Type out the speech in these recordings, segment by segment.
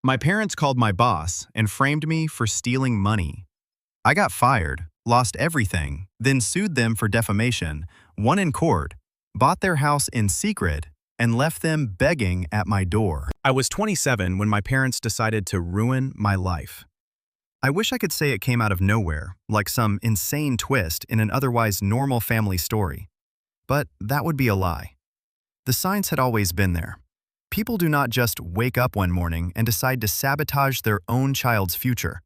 My parents called my boss and framed me for stealing money. I got fired, lost everything, then sued them for defamation, won in court, bought their house in secret, and left them begging at my door. I was 27 when my parents decided to ruin my life. I wish I could say it came out of nowhere, like some insane twist in an otherwise normal family story. But that would be a lie. The signs had always been there. People do not just wake up one morning and decide to sabotage their own child's future,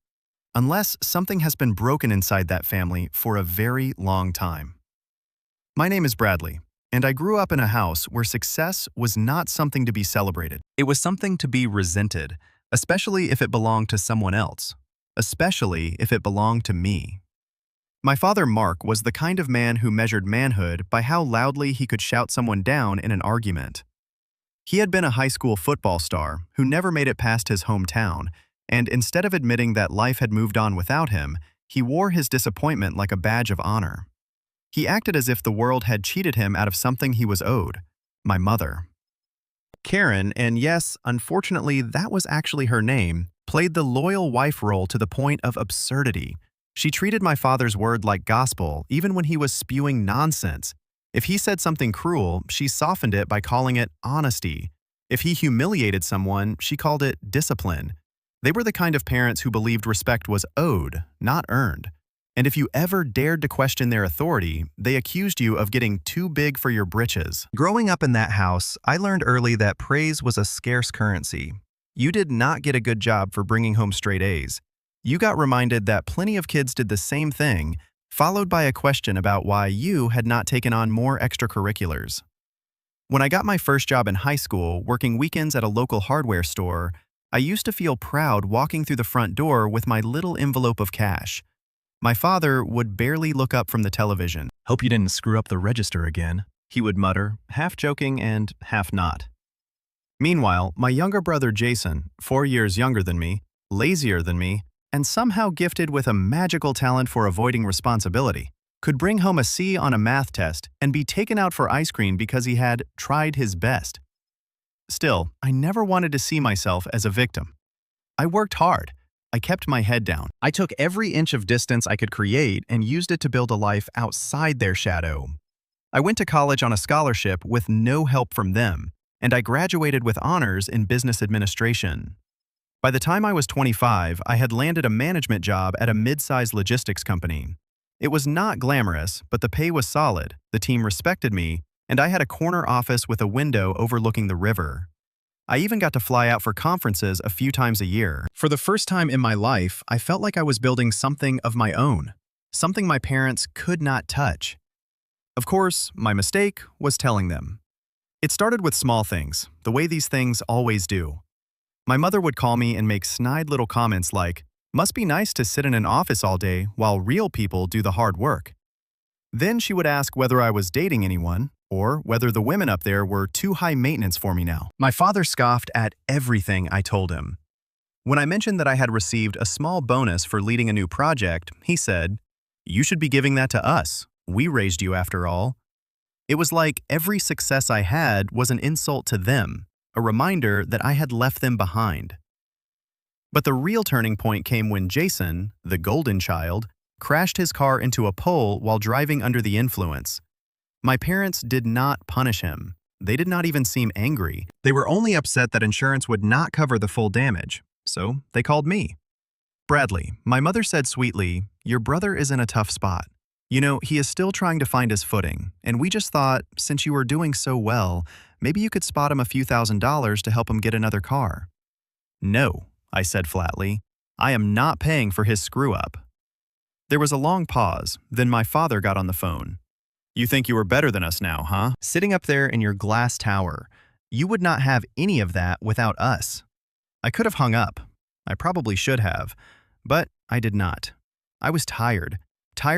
unless something has been broken inside that family for a very long time. My name is Bradley, and I grew up in a house where success was not something to be celebrated. It was something to be resented, especially if it belonged to someone else, especially if it belonged to me. My father, Mark, was the kind of man who measured manhood by how loudly he could shout someone down in an argument. He had been a high school football star who never made it past his hometown, and instead of admitting that life had moved on without him, he wore his disappointment like a badge of honor. He acted as if the world had cheated him out of something he was owed, my mother. Karen, and yes, unfortunately that was actually her name, played the loyal wife role to the point of absurdity. She treated my father's word like gospel, even when he was spewing nonsense. If he said something cruel, she softened it by calling it honesty. If he humiliated someone, she called it discipline. They were the kind of parents who believed respect was owed, not earned. And if you ever dared to question their authority, they accused you of getting too big for your britches. Growing up in that house, I learned early that praise was a scarce currency. You did not get a good job for bringing home straight A's. You got reminded that plenty of kids did the same thing, followed by a question about why you had not taken on more extracurriculars. When I got my first job in high school, working weekends at a local hardware store, I used to feel proud walking through the front door with my little envelope of cash. My father would barely look up from the television. "Hope you didn't screw up the register again," he would mutter, half joking and half not. Meanwhile, my younger brother Jason, 4 years younger than me, lazier than me, and somehow gifted with a magical talent for avoiding responsibility, could bring home a C on a math test and be taken out for ice cream because he had tried his best. Still, I never wanted to see myself as a victim. I worked hard. I kept my head down. I took every inch of distance I could create and used it to build a life outside their shadow. I went to college on a scholarship with no help from them, and I graduated with honors in business administration. By the time I was 25, I had landed a management job at a mid-sized logistics company. It was not glamorous, but the pay was solid, the team respected me, and I had a corner office with a window overlooking the river. I even got to fly out for conferences a few times a year. For the first time in my life, I felt like I was building something of my own, something my parents could not touch. Of course, my mistake was telling them. It started with small things, the way these things always do. My mother would call me and make snide little comments like, "Must be nice to sit in an office all day while real people do the hard work." Then she would ask whether I was dating anyone, or whether the women up there were too high maintenance for me now. My father scoffed at everything I told him. When I mentioned that I had received a small bonus for leading a new project, he said, "You should be giving that to us. We raised you after all." It was like every success I had was an insult to them, a reminder that I had left them behind. But the real turning point came when Jason, the golden child, crashed his car into a pole while driving under the influence. My parents did not punish him. They did not even seem angry. They were only upset that insurance would not cover the full damage, so they called me. "Bradley," my mother said sweetly, "your brother is in a tough spot. You know, he is still trying to find his footing, and we just thought, since you were doing so well, maybe you could spot him a few $1,000s to help him get another car." "No," I said flatly. "I am not paying for his screw-up." There was a long pause, then my father got on the phone. "You think you are better than us now, huh? Sitting up there in your glass tower. You would not have any of that without us." I could have hung up. I probably should have, but I did not. I was tired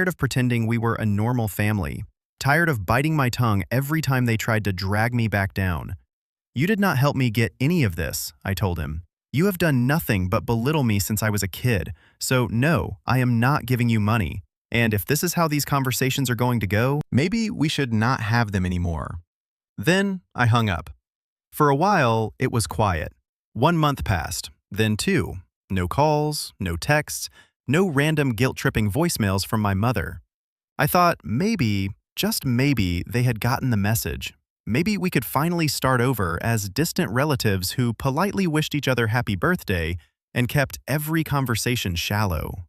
of pretending we were a normal family, tired of biting my tongue every time they tried to drag me back down. "You did not help me get any of this," I told him. "You have done nothing but belittle me since I was a kid, so no, I am not giving you money. And if this is how these conversations are going to go, maybe we should not have them anymore." Then I hung up. For a while, it was quiet. 1 month passed. Then 2, no calls, no texts, no random guilt-tripping voicemails from my mother. I thought maybe, just maybe, they had gotten the message. Maybe we could finally start over as distant relatives who politely wished each other happy birthday and kept every conversation shallow.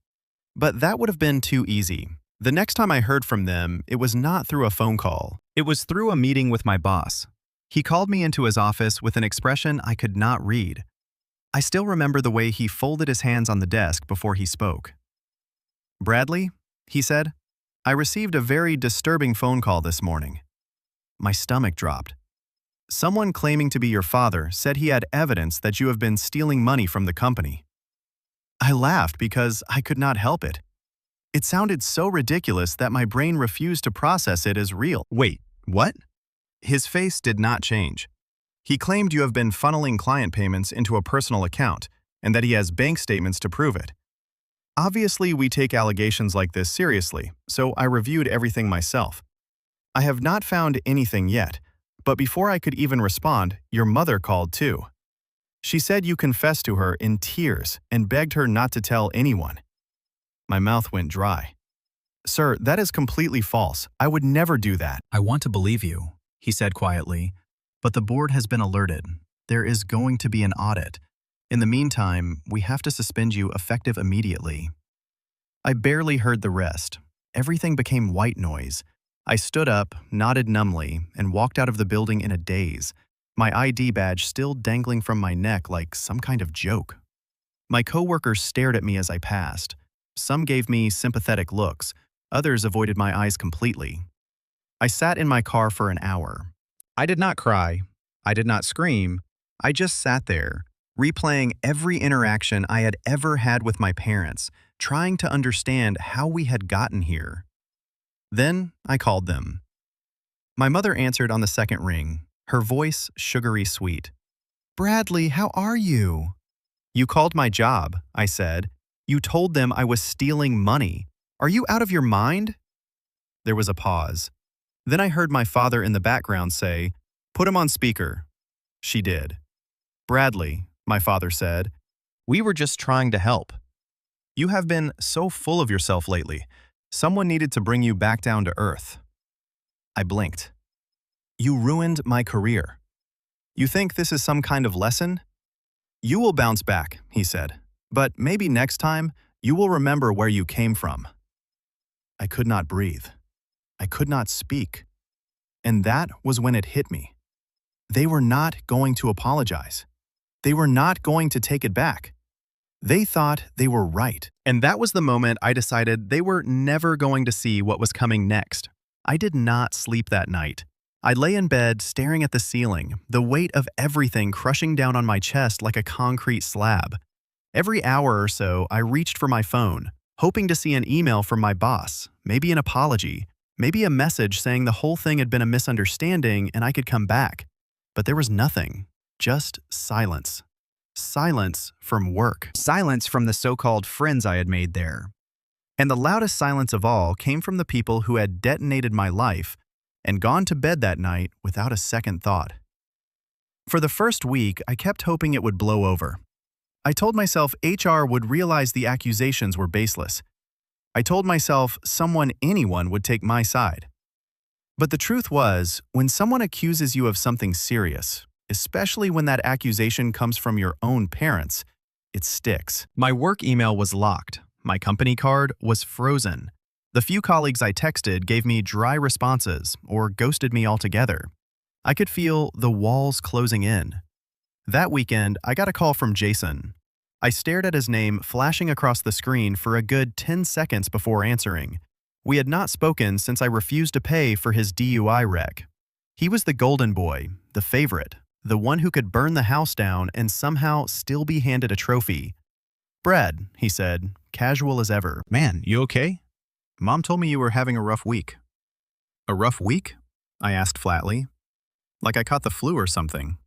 But that would have been too easy. The next time I heard from them, it was not through a phone call. It was through a meeting with my boss. He called me into his office with an expression I could not read. I still remember the way he folded his hands on the desk before he spoke. "Bradley," he said, "I received a very disturbing phone call this morning." My stomach dropped. "Someone claiming to be your father said he had evidence that you have been stealing money from the company." I laughed because I could not help it. It sounded so ridiculous that my brain refused to process it as real. "Wait, what?" His face did not change. "He claimed you have been funneling client payments into a personal account and that he has bank statements to prove it. Obviously, we take allegations like this seriously, so I reviewed everything myself. I have not found anything yet, but before I could even respond, your mother called too. She said you confessed to her in tears and begged her not to tell anyone." My mouth went dry. "Sir, that is completely false. I would never do that." "I want to believe you," he said quietly, "but the board has been alerted. There is going to be an audit. In the meantime, we have to suspend you effective immediately." I barely heard the rest. Everything became white noise. I stood up, nodded numbly, and walked out of the building in a daze, my ID badge still dangling from my neck like some kind of joke. My coworkers stared at me as I passed. Some gave me sympathetic looks, others avoided my eyes completely. I sat in my car for an hour. I did not cry. I did not scream. I just sat there, replaying every interaction I had ever had with my parents, trying to understand how we had gotten here. Then I called them. My mother answered on the second ring, her voice sugary sweet. "Bradley, how are you?" "You called my job," I said. "You told them I was stealing money. Are you out of your mind?" There was a pause. Then I heard my father in the background say, "Put him on speaker." She did. "Bradley," my father said, "we were just trying to help. You have been so full of yourself lately. Someone needed to bring you back down to earth." I blinked. "You ruined my career. You think this is some kind of lesson?" "You will bounce back," he said. "But maybe next time, you will remember where you came from." I could not breathe. I could not speak. And that was when it hit me. They were not going to apologize. They were not going to take it back. They thought they were right. And that was the moment I decided they were never going to see what was coming next. I did not sleep that night. I lay in bed staring at the ceiling, the weight of everything crushing down on my chest like a concrete slab. Every hour or so, I reached for my phone, hoping to see an email from my boss, maybe an apology, maybe a message saying the whole thing had been a misunderstanding and I could come back. But there was nothing, just silence. Silence from work. Silence from the so-called friends I had made there. And the loudest silence of all came from the people who had detonated my life and gone to bed that night without a second thought. For the first week, I kept hoping it would blow over. I told myself HR would realize the accusations were baseless. I told myself anyone would take my side. But the truth was, when someone accuses you of something serious, especially when that accusation comes from your own parents, it sticks. My work email was locked. My company card was frozen. The few colleagues I texted gave me dry responses or ghosted me altogether. I could feel the walls closing in. That weekend, I got a call from Jason. I stared at his name flashing across the screen for a good 10 seconds before answering. We had not spoken since I refused to pay for his DUI wreck. He was the golden boy, the favorite, the one who could burn the house down and somehow still be handed a trophy. "Brad," he said, casual as ever. "Man, you okay? Mom told me you were having a rough week." "A rough week?" I asked flatly. Like I caught the flu or something.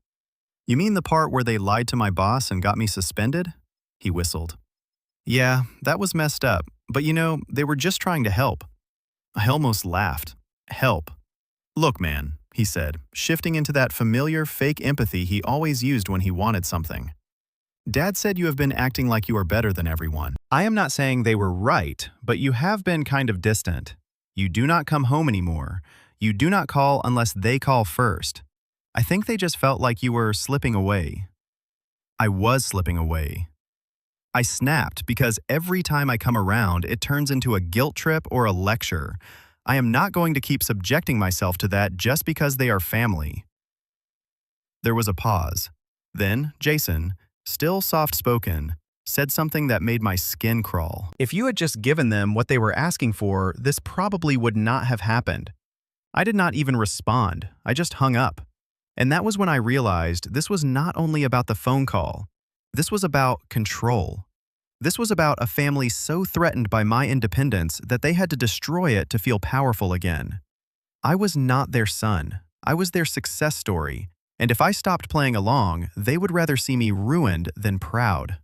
"You mean the part where they lied to my boss and got me suspended?" He whistled. "Yeah, that was messed up, but they were just trying to help." I almost laughed. Help. "Look, man," he said, shifting into that familiar fake empathy he always used when he wanted something. Dad said you have been acting like you are better than everyone. I am not saying they were right, but you have been kind of distant. You do not come home anymore. You do not call unless they call first. I think they just felt like you were slipping away. I was slipping away. I snapped because every time I come around, it turns into a guilt trip or a lecture. I am not going to keep subjecting myself to that just because they are family. There was a pause. Then, Jason, still soft-spoken, said something that made my skin crawl. If you had just given them what they were asking for, this probably would not have happened. I did not even respond. I just hung up. And that was when I realized this was not only about the phone call. This was about control. This was about a family so threatened by my independence that they had to destroy it to feel powerful again. I was not their son. I was their success story. And if I stopped playing along, they would rather see me ruined than proud.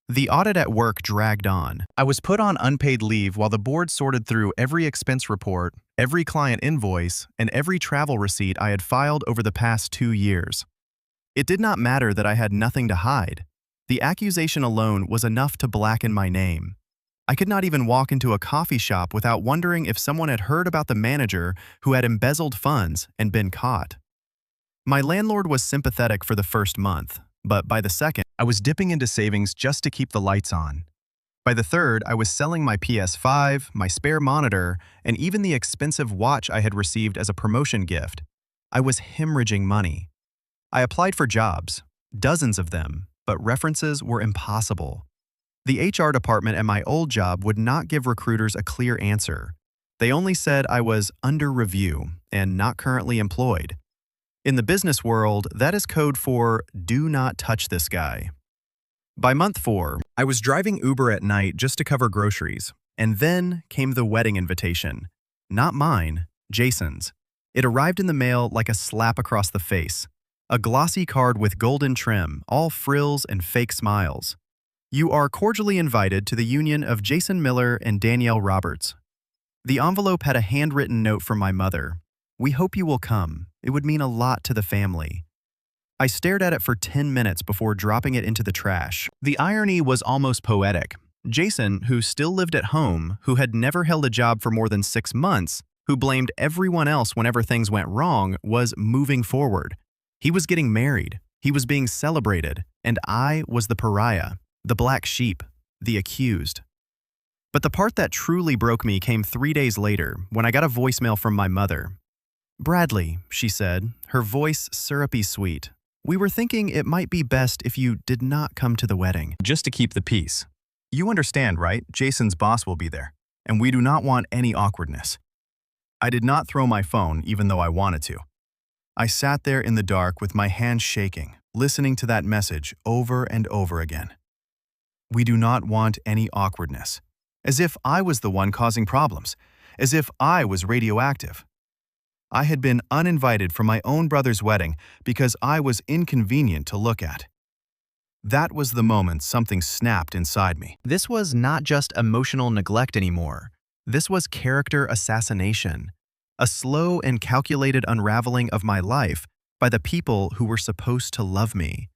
The audit at work dragged on. I was put on unpaid leave while the board sorted through every expense report, every client invoice, and every travel receipt I had filed over the past 2 years. It did not matter that I had nothing to hide. The accusation alone was enough to blacken my name. I could not even walk into a coffee shop without wondering if someone had heard about the manager who had embezzled funds and been caught. My landlord was sympathetic for the first month, but by the second, I was dipping into savings just to keep the lights on. By the third, I was selling my PS5, my spare monitor, and even the expensive watch I had received as a promotion gift. I was hemorrhaging money. I applied for jobs, dozens of them, but references were impossible. The HR department at my old job would not give recruiters a clear answer. They only said I was under review and not currently employed. In the business world, that is code for do not touch this guy. By month 4, I was driving Uber at night just to cover groceries, and then came the wedding invitation. Not mine, Jason's. It arrived in the mail like a slap across the face. A glossy card with golden trim, all frills and fake smiles. You are cordially invited to the union of Jason Miller and Danielle Roberts. The envelope had a handwritten note from my mother. We hope you will come. It would mean a lot to the family. I stared at it for 10 minutes before dropping it into the trash. The irony was almost poetic. Jason, who still lived at home, who had never held a job for more than 6 months, who blamed everyone else whenever things went wrong, was moving forward. He was getting married. He was being celebrated. And I was the pariah, the black sheep, the accused. But the part that truly broke me came 3 days later when I got a voicemail from my mother. Bradley, she said, her voice syrupy sweet. We were thinking it might be best if you did not come to the wedding. Just to keep the peace. You understand, right? Jason's boss will be there, and we do not want any awkwardness. I did not throw my phone even though I wanted to. I sat there in the dark with my hands shaking, listening to that message over and over again. We do not want any awkwardness. As if I was the one causing problems. As if I was radioactive. I had been uninvited from my own brother's wedding because I was inconvenient to look at. That was the moment something snapped inside me. This was not just emotional neglect anymore. This was character assassination. A slow and calculated unraveling of my life by the people who were supposed to love me.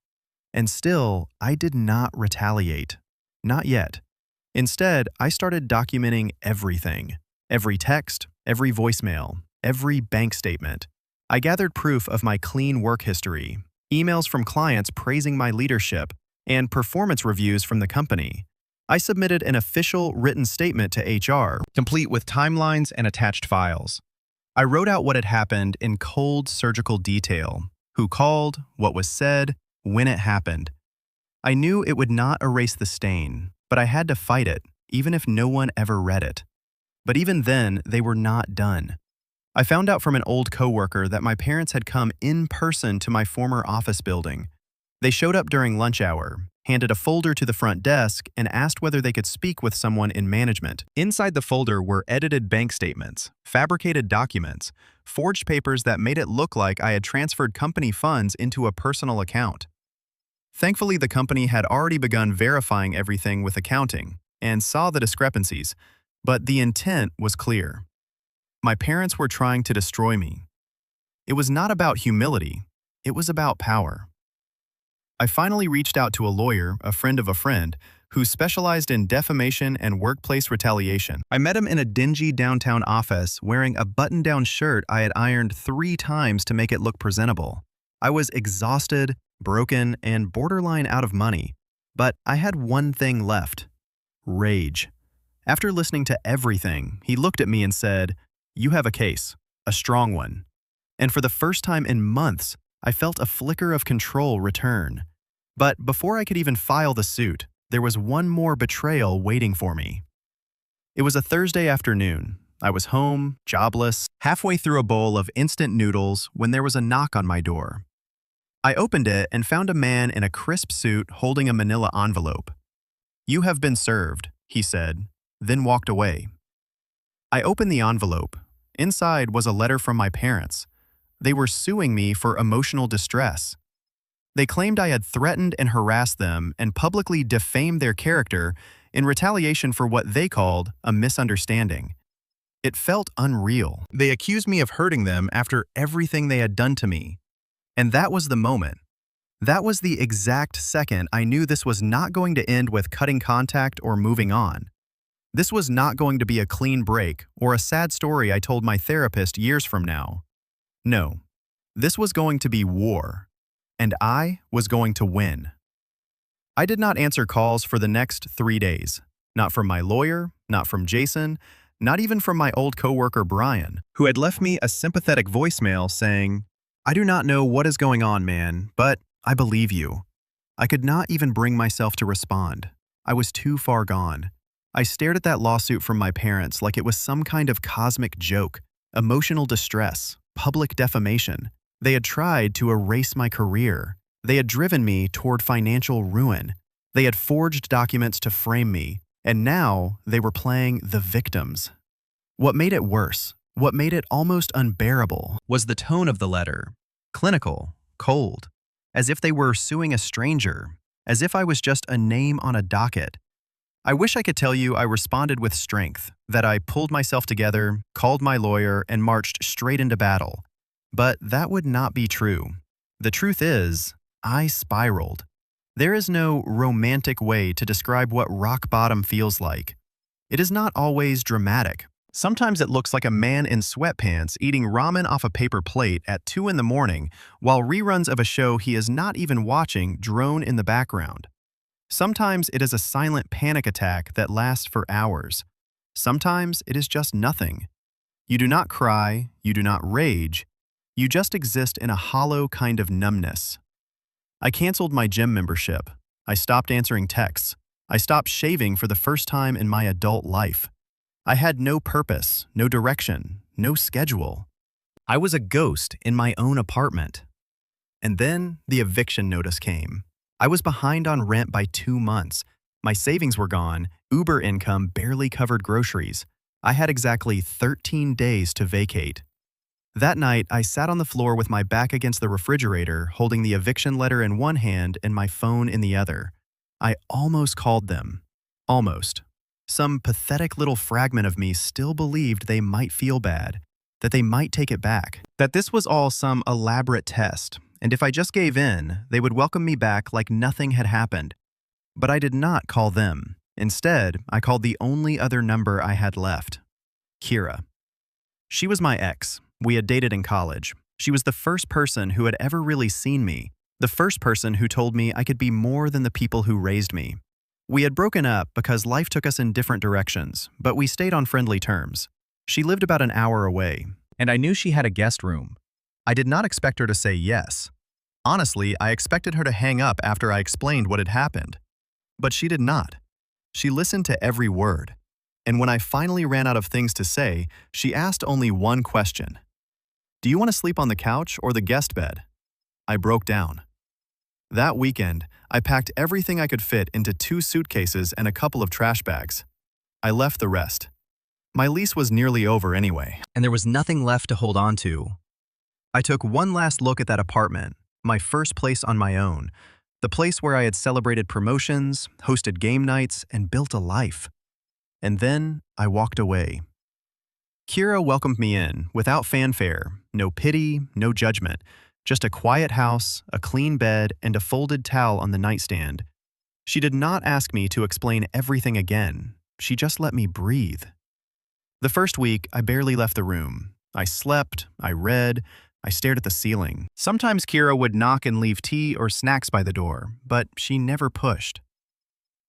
And still, I did not retaliate. Not yet. Instead, I started documenting everything. Every text, every voicemail, every bank statement. I gathered proof of my clean work history, emails from clients praising my leadership, and performance reviews from the company. I submitted an official written statement to HR, complete with timelines and attached files. I wrote out what had happened in cold surgical detail, who called, what was said, when it happened. I knew it would not erase the stain, but I had to fight it, even if no one ever read it. But even then, they were not done. I found out from an old coworker that my parents had come in person to my former office building. They showed up during lunch hour, handed a folder to the front desk, and asked whether they could speak with someone in management. Inside the folder were edited bank statements, fabricated documents, forged papers that made it look like I had transferred company funds into a personal account. Thankfully, the company had already begun verifying everything with accounting and saw the discrepancies, but the intent was clear. My parents were trying to destroy me. It was not about humility. It was about power. I finally reached out to a lawyer, a friend of a friend, who specialized in defamation and workplace retaliation. I met him in a dingy downtown office wearing a button-down shirt I had ironed 3 times to make it look presentable. I was exhausted, broken, and borderline out of money, but I had one thing left: rage. After listening to everything, he looked at me and said, "You have a case, a strong one." And for the first time in months, I felt a flicker of control return. But before I could even file the suit, there was one more betrayal waiting for me. It was a Thursday afternoon. I was home, jobless, halfway through a bowl of instant noodles when there was a knock on my door. I opened it and found a man in a crisp suit holding a manila envelope. "You have been served," he said, then walked away. I opened the envelope. Inside was a letter from my parents. They were suing me for emotional distress. They claimed I had threatened and harassed them and publicly defamed their character in retaliation for what they called a misunderstanding. It felt unreal. They accused me of hurting them after everything they had done to me. And that was the moment. That was the exact second I knew this was not going to end with cutting contact or moving on. This was not going to be a clean break or a sad story I told my therapist years from now. No, this was going to be war. And I was going to win. I did not answer calls for the next 3 days. Not from my lawyer, not from Jason, not even from my old coworker Brian, who had left me a sympathetic voicemail saying, "I do not know what is going on, man, but I believe you." I could not even bring myself to respond. I was too far gone. I stared at that lawsuit from my parents like it was some kind of cosmic joke, emotional distress, public defamation. They had tried to erase my career. They had driven me toward financial ruin. They had forged documents to frame me, and now they were playing the victims. What made it worse, what made it almost unbearable, was the tone of the letter. Clinical, cold, as if they were suing a stranger, as if I was just a name on a docket. I wish I could tell you I responded with strength, that I pulled myself together, called my lawyer, and marched straight into battle. But that would not be true. The truth is, I spiraled. There is no romantic way to describe what rock bottom feels like. It is not always dramatic. Sometimes it looks like a man in sweatpants eating ramen off a paper plate at 2 in the morning while reruns of a show he is not even watching drone in the background. Sometimes it is a silent panic attack that lasts for hours. Sometimes it is just nothing. You do not cry, you do not rage, you just exist in a hollow kind of numbness. I canceled my gym membership. I stopped answering texts. I stopped shaving for the first time in my adult life. I had no purpose, no direction, no schedule. I was a ghost in my own apartment. And then the eviction notice came. I was behind on rent by 2 months. My savings were gone. Uber income barely covered groceries. I had exactly 13 days to vacate. That night, I sat on the floor with my back against the refrigerator, holding the eviction letter in one hand and my phone in the other. I almost called them. Almost. Some pathetic little fragment of me still believed they might feel bad, that they might take it back, that this was all some elaborate test, and if I just gave in, they would welcome me back like nothing had happened. But I did not call them. Instead, I called the only other number I had left: Kira. She was my ex. We had dated in college. She was the first person who had ever really seen me, the first person who told me I could be more than the people who raised me. We had broken up because life took us in different directions, but we stayed on friendly terms. She lived about an hour away, and I knew she had a guest room. I did not expect her to say yes. Honestly, I expected her to hang up after I explained what had happened. But she did not. She listened to every word. And when I finally ran out of things to say, she asked only one question. "Do you want to sleep on the couch or the guest bed?" I broke down. That weekend, I packed everything I could fit into 2 suitcases and a couple of trash bags. I left the rest. My lease was nearly over anyway, and there was nothing left to hold on to. I took one last look at that apartment, my first place on my own, the place where I had celebrated promotions, hosted game nights, and built a life. And then I walked away. Kira welcomed me in, without fanfare, no pity, no judgment, Just a quiet house, a clean bed, and a folded towel on the nightstand. She did not ask me to explain everything again. She just let me breathe. The first week, I barely left the room. I slept, I read, I stared at the ceiling. Sometimes Kira would knock and leave tea or snacks by the door, but she never pushed.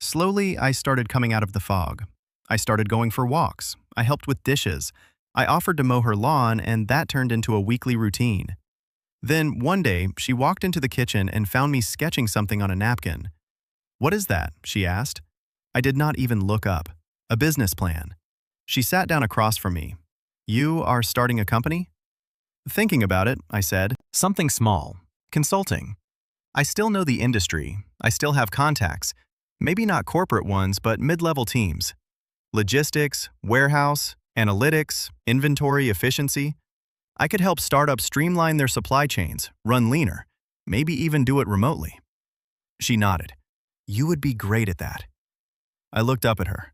Slowly, I started coming out of the fog. I started going for walks. I helped with dishes. I offered to mow her lawn, and that turned into a weekly routine. Then, one day, she walked into the kitchen and found me sketching something on a napkin. "What is that?" she asked. I did not even look up. "A business plan." She sat down across from me. "You are starting a company?" "Thinking about it," I said. "Something small. Consulting. I still know the industry. I still have contacts. Maybe not corporate ones, but mid-level teams. Logistics, warehouse, analytics, inventory efficiency. I could help startups streamline their supply chains, run leaner, maybe even do it remotely." She nodded. "You would be great at that." I looked up at her.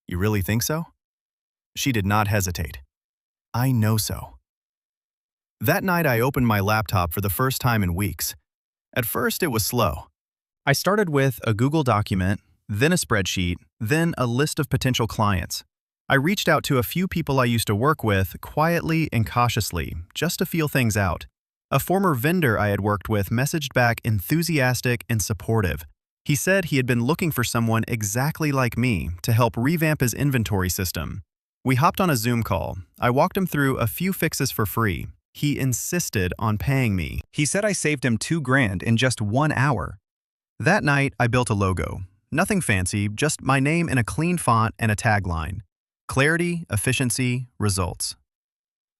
"You really think so?" She did not hesitate. "I know so." That night I opened my laptop for the first time in weeks. At first it was slow. I started with a Google document, then a spreadsheet, then a list of potential clients. I reached out to a few people I used to work with quietly and cautiously, just to feel things out. A former vendor I had worked with messaged back enthusiastic and supportive. He said he had been looking for someone exactly like me to help revamp his inventory system. We hopped on a Zoom call. I walked him through a few fixes for free. He insisted on paying me. He said I saved him $2,000 in just 1 hour. That night, I built a logo. Nothing fancy, just my name in a clean font and a tagline. Clarity, efficiency, results.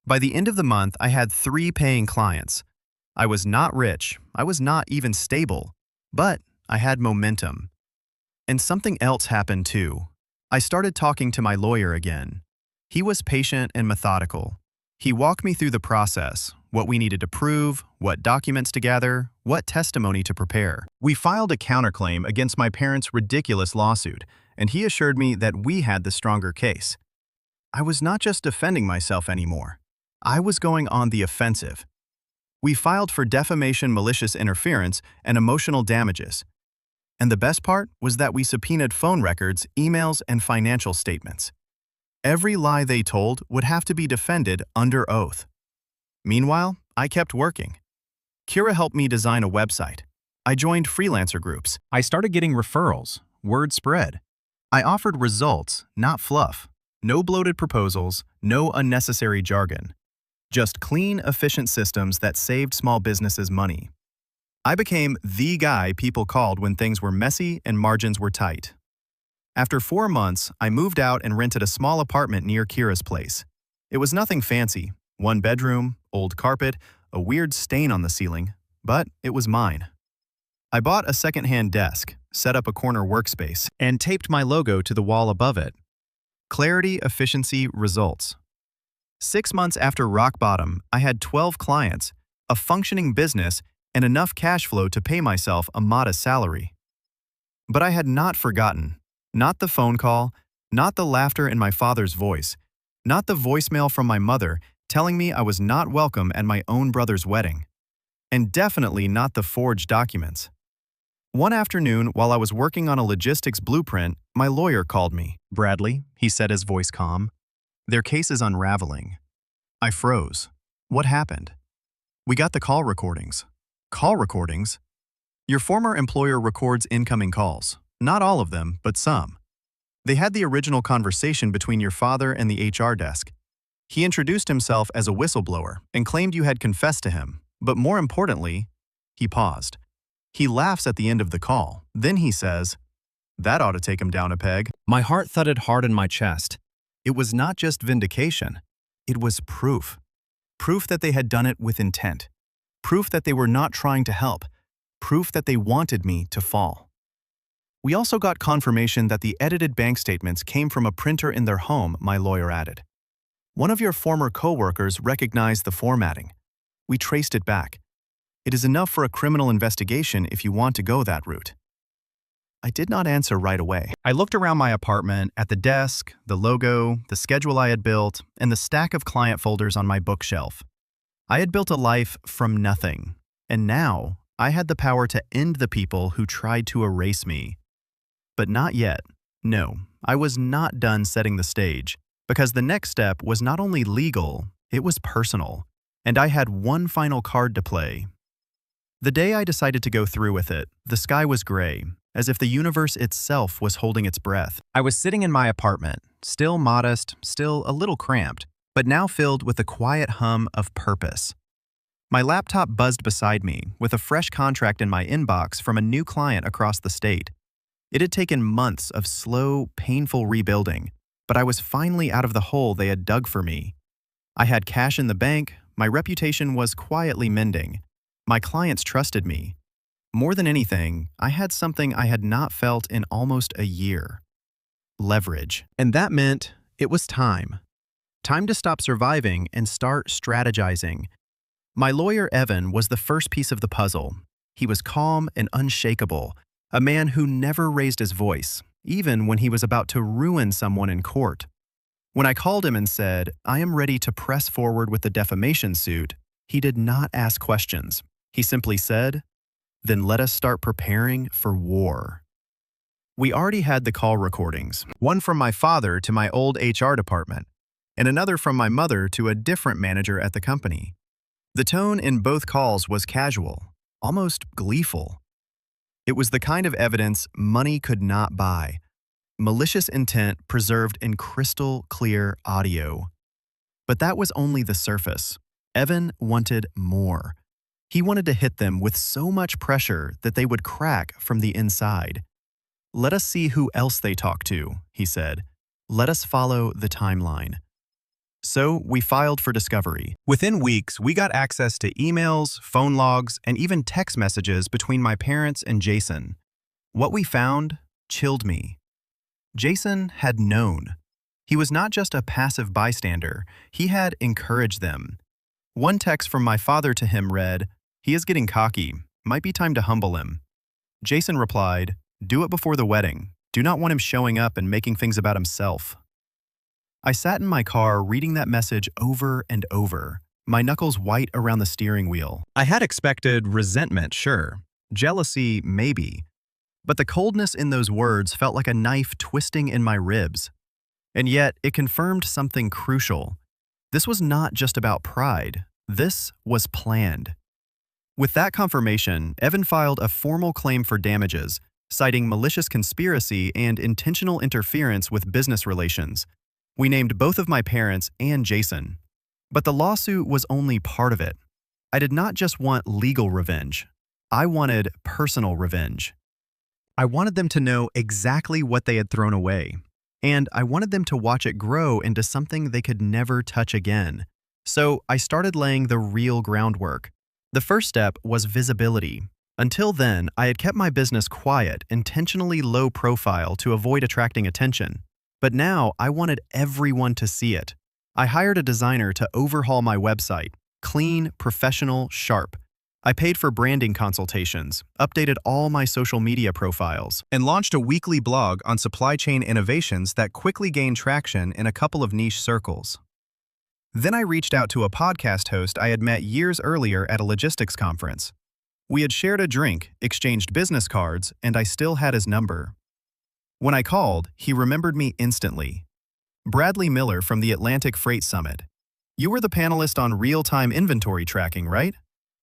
By the end of the month, I had 3 paying clients. I was not rich. I was not even stable. But I had momentum. And something else happened too. I started talking to my lawyer again. He was patient and methodical. He walked me through the process, what we needed to prove, what documents to gather, what testimony to prepare. We filed a counterclaim against my parents' ridiculous lawsuit, and he assured me that we had the stronger case. I was not just defending myself anymore. I was going on the offensive. We filed for defamation, malicious interference, and emotional damages. And the best part was that we subpoenaed phone records, emails, and financial statements. Every lie they told would have to be defended under oath. Meanwhile, I kept working. Kira helped me design a website. I joined freelancer groups. I started getting referrals. Word spread. I offered results, not fluff. No bloated proposals, no unnecessary jargon. Just clean, efficient systems that saved small businesses money. I became the guy people called when things were messy and margins were tight. After 4 months, I moved out and rented a small apartment near Kira's place. It was nothing fancy. 1 bedroom, old carpet, a weird stain on the ceiling, but it was mine. I bought a second-hand desk, set up a corner workspace, and taped my logo to the wall above it. Clarity, efficiency, results. 6 months after rock bottom, I had 12 clients, a functioning business, and enough cash flow to pay myself a modest salary. But I had not forgotten. Not the phone call, not the laughter in my father's voice, not the voicemail from my mother telling me I was not welcome at my own brother's wedding, and definitely not the forged documents. One afternoon, while I was working on a logistics blueprint, my lawyer called me. "Bradley," he said, his voice calm. "Their case is unraveling." I froze. What happened? "We got the call recordings." "Call recordings?" "Your former employer records incoming calls. Not all of them, but some. They had the original conversation between your father and the HR desk. He introduced himself as a whistleblower and claimed you had confessed to him, but more importantly," he paused. "He laughs at the end of the call. Then he says, 'That ought to take him down a peg.'" My heart thudded hard in my chest. It was not just vindication. It was proof. Proof that they had done it with intent. Proof that they were not trying to help. Proof that they wanted me to fall. We also got confirmation that the edited bank statements came from a printer in their home, my lawyer added. "One of your former co-workers recognized the formatting. We traced it back. It is enough for a criminal investigation if you want to go that route." I did not answer right away. I looked around my apartment at the desk, the logo, the schedule I had built, and the stack of client folders on my bookshelf. I had built a life from nothing, and now I had the power to end the people who tried to erase me. But not yet. No, I was not done setting the stage, because the next step was not only legal, it was personal, and I had one final card to play. The day I decided to go through with it, the sky was gray, as if the universe itself was holding its breath. I was sitting in my apartment, still modest, still a little cramped, but now filled with the quiet hum of purpose. My laptop buzzed beside me with a fresh contract in my inbox from a new client across the state. It had taken months of slow, painful rebuilding, but I was finally out of the hole they had dug for me. I had cash in the bank, my reputation was quietly mending. My clients trusted me. More than anything, I had something I had not felt in almost a year. Leverage. And that meant it was time. Time to stop surviving and start strategizing. My lawyer, Evan, was the first piece of the puzzle. He was calm and unshakable, a man who never raised his voice, even when he was about to ruin someone in court. When I called him and said, "I am ready to press forward with the defamation suit," he did not ask questions. He simply said, "Then let us start preparing for war." We already had the call recordings, one from my father to my old HR department, and another from my mother to a different manager at the company. The tone in both calls was casual, almost gleeful. It was the kind of evidence money could not buy. Malicious intent preserved in crystal clear audio. But that was only the surface. Evan wanted more. He wanted to hit them with so much pressure that they would crack from the inside. "Let us see who else they talk to," he said. "Let us follow the timeline." So we filed for discovery. Within weeks, we got access to emails, phone logs, and even text messages between my parents and Jason. What we found chilled me. Jason had known. He was not just a passive bystander, he had encouraged them. One text from my father to him read, "He is getting cocky. Might be time to humble him." Jason replied, "Do it before the wedding. Do not want him showing up and making things about himself." I sat in my car reading that message over and over, my knuckles white around the steering wheel. I had expected resentment, sure. Jealousy, maybe. But the coldness in those words felt like a knife twisting in my ribs. And yet, it confirmed something crucial. This was not just about pride. This was planned. With that confirmation, Evan filed a formal claim for damages, citing malicious conspiracy and intentional interference with business relations. We named both of my parents and Jason. But the lawsuit was only part of it. I did not just want legal revenge. I wanted personal revenge. I wanted them to know exactly what they had thrown away. And I wanted them to watch it grow into something they could never touch again. So I started laying the real groundwork. The first step was visibility. Until then, I had kept my business quiet, intentionally low profile to avoid attracting attention. But now I wanted everyone to see it. I hired a designer to overhaul my website. Clean, professional, sharp. I paid for branding consultations, updated all my social media profiles, and launched a weekly blog on supply chain innovations that quickly gained traction in a couple of niche circles. Then I reached out to a podcast host I had met years earlier at a logistics conference. We had shared a drink, exchanged business cards, and I still had his number. When I called, he remembered me instantly. "Bradley Miller from the Atlantic Freight Summit. You were the panelist on real-time inventory tracking, right?"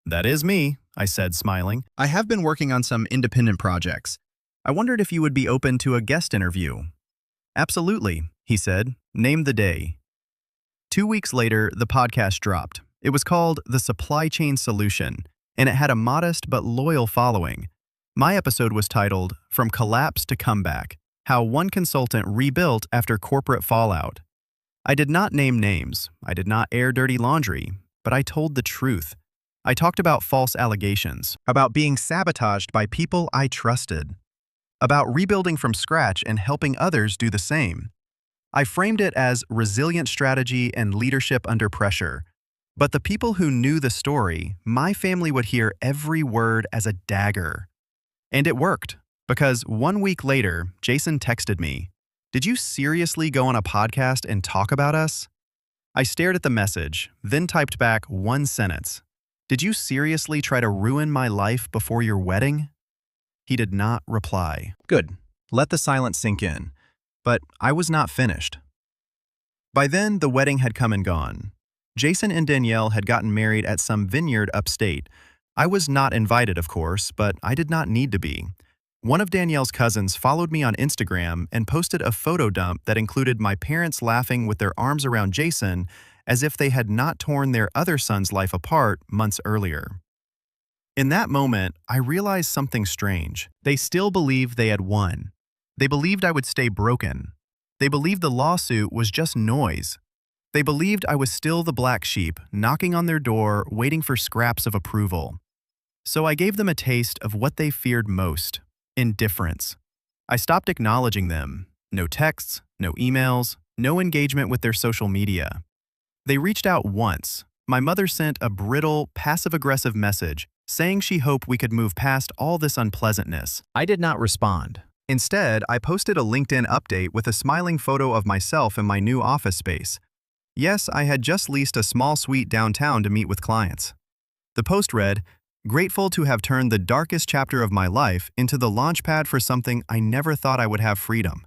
"That is me," I said, smiling. "I have been working on some independent projects. I wondered if you would be open to a guest interview." "Absolutely," he said. "Name the day." 2 weeks later, the podcast dropped. It was called The Supply Chain Solution, and it had a modest but loyal following. My episode was titled From Collapse to Comeback: How One Consultant Rebuilt After Corporate Fallout. I did not name names. I did not air dirty laundry, but I told the truth. I talked about false allegations, about being sabotaged by people I trusted, about rebuilding from scratch and helping others do the same. I framed it as resilient strategy and leadership under pressure. But the people who knew the story, my family would hear every word as a dagger. And it worked, because 1 week later, Jason texted me, "Did you seriously go on a podcast and talk about us?" I stared at the message, then typed back one sentence. "Did you seriously try to ruin my life before your wedding?" He did not reply. Good. Let the silence sink in. But I was not finished. By then, the wedding had come and gone. Jason and Danielle had gotten married at some vineyard upstate. I was not invited, of course, but I did not need to be. One of Danielle's cousins followed me on Instagram and posted a photo dump that included my parents laughing with their arms around Jason as if they had not torn their other son's life apart months earlier. In that moment, I realized something strange. They still believed they had won. They believed I would stay broken. They believed the lawsuit was just noise. They believed I was still the black sheep, knocking on their door, waiting for scraps of approval. So I gave them a taste of what they feared most: indifference. I stopped acknowledging them. No texts, no emails, no engagement with their social media. They reached out once. My mother sent a brittle, passive-aggressive message saying she hoped we could move past all this unpleasantness. I did not respond. Instead, I posted a LinkedIn update with a smiling photo of myself in my new office space. Yes, I had just leased a small suite downtown to meet with clients. The post read, "Grateful to have turned the darkest chapter of my life into the launchpad for something I never thought I would have: freedom.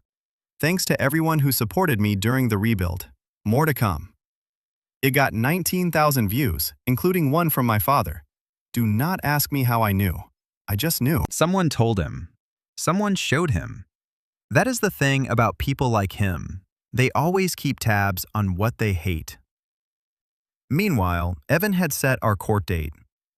Thanks to everyone who supported me during the rebuild. More to come." It got 19,000 views, including one from my father. Do not ask me how I knew. I just knew. Someone told him. Someone showed him. That is the thing about people like him. They always keep tabs on what they hate. Meanwhile, Evan had set our court date.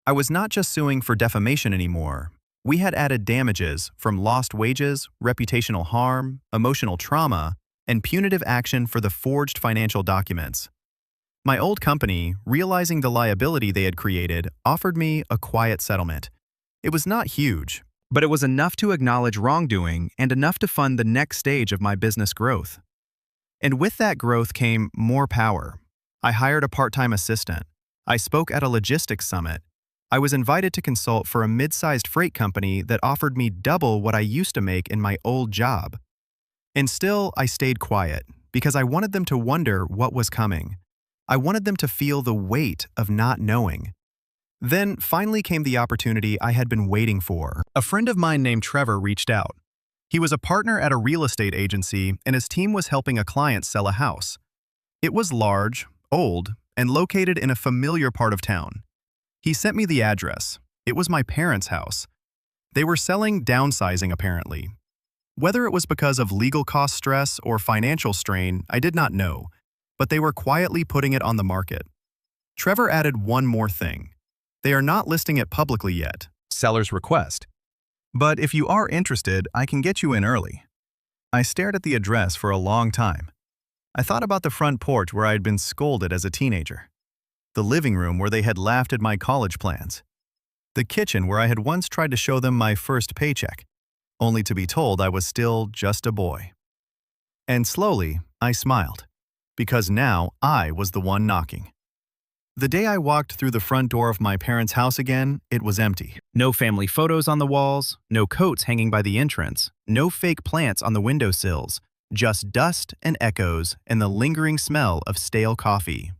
I was not just suing for defamation anymore. We had added damages from lost wages, reputational harm, emotional trauma, and punitive action for the forged financial documents. My old company, realizing the liability they had created, offered me a quiet settlement. It was not huge, but it was enough to acknowledge wrongdoing and enough to fund the next stage of my business growth. And with that growth came more power. I hired a part-time assistant. I spoke at a logistics summit. I was invited to consult for a mid-sized freight company that offered me double what I used to make in my old job. And still, I stayed quiet because I wanted them to wonder what was coming. I wanted them to feel the weight of not knowing. Then finally came the opportunity I had been waiting for. A friend of mine named Trevor reached out. He was a partner at a real estate agency, and his team was helping a client sell a house. It was large, old, and located in a familiar part of town. He sent me the address. It was my parents' house. They were selling downsizing, apparently. Whether it was because of legal cost stress or financial strain, I did not know, but they were quietly putting it on the market. Trevor added one more thing. They are not listing it publicly yet. Seller's request. But if you are interested, I can get you in early. I stared at the address for a long time. I thought about the front porch where I had been scolded as a teenager. The living room where they had laughed at my college plans. The kitchen where I had once tried to show them my first paycheck, only to be told I was still just a boy. And slowly, I smiled, because now I was the one knocking. The day I walked through the front door of my parents' house again, it was empty. No family photos on the walls, no coats hanging by the entrance, no fake plants on the windowsills, just dust and echoes and the lingering smell of stale coffee.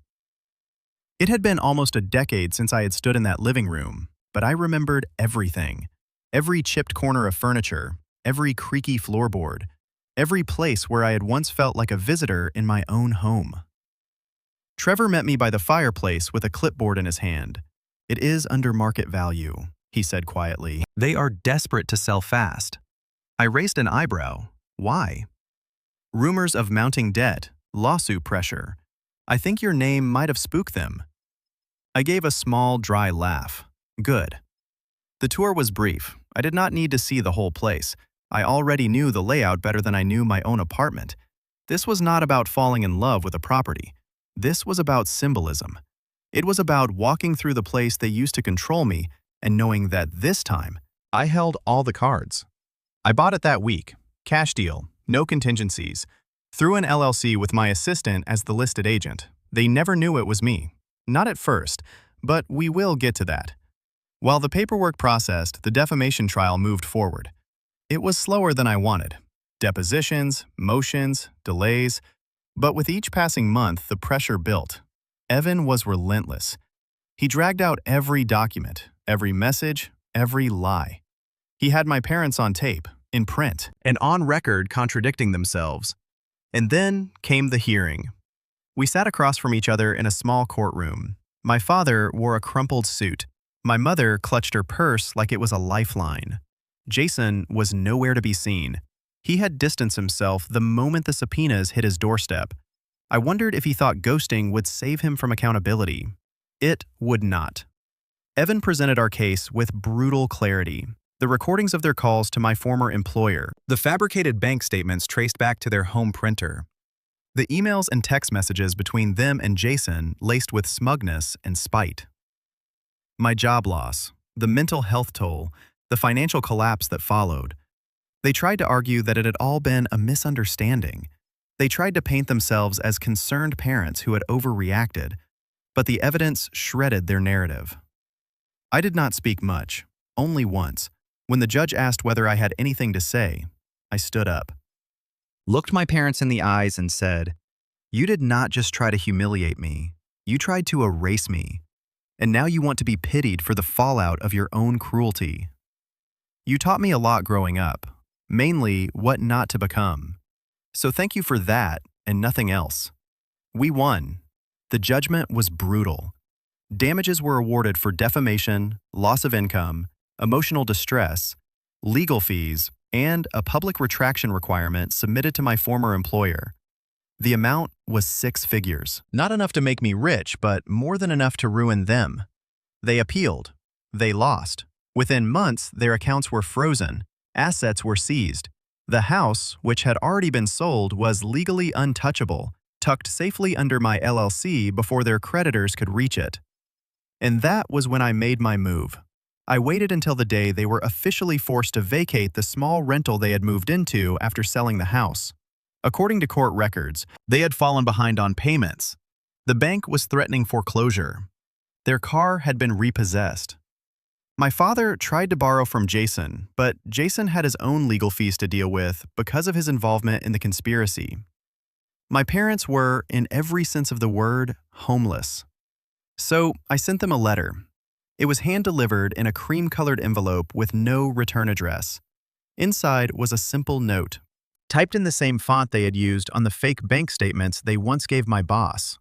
It had been almost a decade since I had stood in that living room, but I remembered everything. Every chipped corner of furniture, every creaky floorboard, every place where I had once felt like a visitor in my own home. Trevor met me by the fireplace with a clipboard in his hand. "It is under market value," he said quietly. "They are desperate to sell fast." I raised an eyebrow. Why? Rumors of mounting debt, lawsuit pressure. I think your name might have spooked them. I gave a small, dry laugh. Good. The tour was brief. I did not need to see the whole place. I already knew the layout better than I knew my own apartment. This was not about falling in love with a property. This was about symbolism. It was about walking through the place that used to control me and knowing that this time, I held all the cards. I bought it that week. Cash deal, no contingencies. Through an LLC with my assistant as the listed agent. They never knew it was me. Not at first, but we will get to that. While the paperwork processed, the defamation trial moved forward. It was slower than I wanted. Depositions, motions, delays. But with each passing month, the pressure built. Evan was relentless. He dragged out every document, every message, every lie. He had my parents on tape, in print, and on record contradicting themselves. And then came the hearing. We sat across from each other in a small courtroom. My father wore a crumpled suit. My mother clutched her purse like it was a lifeline. Jason was nowhere to be seen. He had distanced himself the moment the subpoenas hit his doorstep. I wondered if he thought ghosting would save him from accountability. It would not. Evan presented our case with brutal clarity. The recordings of their calls to my former employer, the fabricated bank statements traced back to their home printer, the emails and text messages between them and Jason laced with smugness and spite. My job loss, the mental health toll, the financial collapse that followed. They tried to argue that it had all been a misunderstanding. They tried to paint themselves as concerned parents who had overreacted, but the evidence shredded their narrative. I did not speak much, only once. When the judge asked whether I had anything to say, I stood up, looked my parents in the eyes and said, "You did not just try to humiliate me. You tried to erase me. And now you want to be pitied for the fallout of your own cruelty. You taught me a lot growing up, mainly what not to become. So thank you for that and nothing else. We won. The judgment was brutal. Damages were awarded for defamation, loss of income, emotional distress, legal fees, and a public retraction requirement submitted to my former employer. The amount was 6 figures. Not enough to make me rich, but more than enough to ruin them. They appealed. They lost. Within months, their accounts were frozen. Assets were seized. The house, which had already been sold, was legally untouchable, tucked safely under my LLC before their creditors could reach it. And that was when I made my move. I waited until the day they were officially forced to vacate the small rental they had moved into after selling the house. According to court records, they had fallen behind on payments. The bank was threatening foreclosure. Their car had been repossessed. My father tried to borrow from Jason, but Jason had his own legal fees to deal with because of his involvement in the conspiracy. My parents were, in every sense of the word, homeless. So I sent them a letter. It was hand-delivered in a cream-colored envelope with no return address. Inside was a simple note, typed in the same font they had used on the fake bank statements they once gave my boss.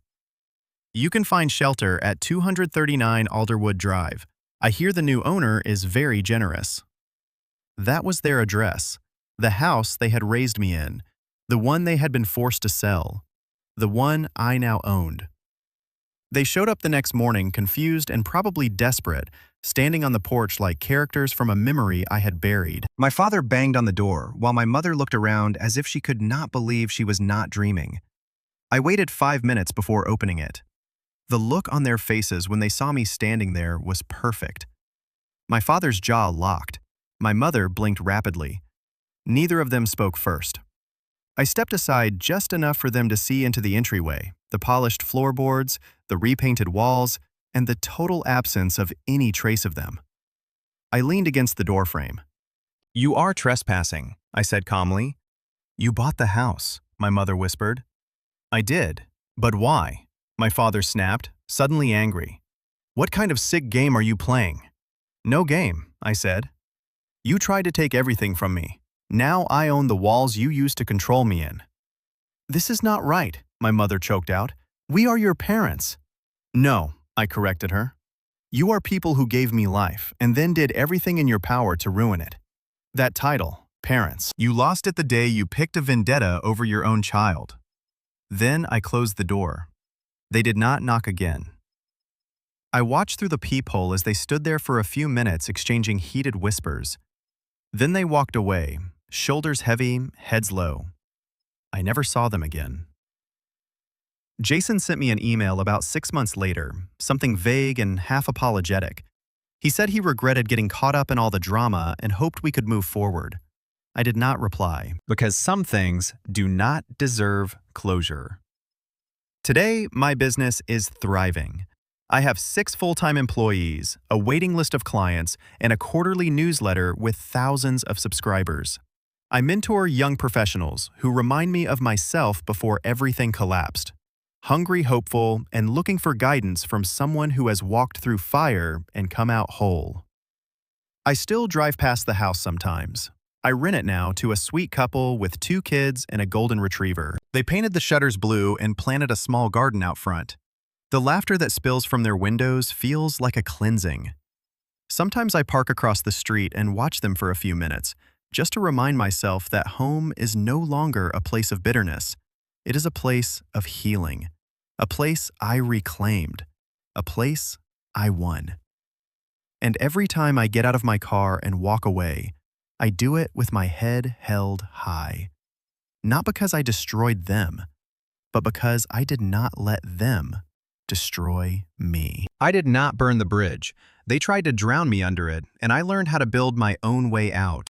You can find shelter at 239 Alderwood Drive. I hear the new owner is very generous. That was their address, the house they had raised me in, the one they had been forced to sell, the one I now owned. They showed up the next morning confused and probably desperate, standing on the porch like characters from a memory I had buried. My father banged on the door while my mother looked around as if she could not believe she was not dreaming. I waited 5 minutes before opening it. The look on their faces when they saw me standing there was perfect. My father's jaw locked. My mother blinked rapidly. Neither of them spoke first. I stepped aside just enough for them to see into the entryway, the polished floorboards, the repainted walls, and the total absence of any trace of them. I leaned against the doorframe. "You are trespassing," I said calmly. "You bought the house," my mother whispered. "I did. But why?" My father snapped, suddenly angry. "What kind of sick game are you playing?" "No game," I said. "You tried to take everything from me. Now I own the walls you used to control me in." "This is not right," my mother choked out. "We are your parents." "No," I corrected her. "You are people who gave me life and then did everything in your power to ruin it. That title, parents, you lost it the day you picked a vendetta over your own child." Then I closed the door. They did not knock again. I watched through the peephole as they stood there for a few minutes exchanging heated whispers. Then they walked away, shoulders heavy, heads low. I never saw them again. Jason sent me an email about 6 months later, something vague and half apologetic. He said he regretted getting caught up in all the drama and hoped we could move forward. I did not reply, because some things do not deserve closure. Today, my business is thriving. I have 6 full-time employees, a waiting list of clients, and a quarterly newsletter with thousands of subscribers. I mentor young professionals who remind me of myself before everything collapsed. Hungry, hopeful, and looking for guidance from someone who has walked through fire and come out whole. I still drive past the house sometimes. I rent it now to a sweet couple with 2 kids and a golden retriever. They painted the shutters blue and planted a small garden out front. The laughter that spills from their windows feels like a cleansing. Sometimes I park across the street and watch them for a few minutes, just to remind myself that home is no longer a place of bitterness. It is a place of healing, a place I reclaimed, a place I won. And every time I get out of my car and walk away, I do it with my head held high. Not because I destroyed them, but because I did not let them destroy me. I did not burn the bridge. They tried to drown me under it, and I learned how to build my own way out.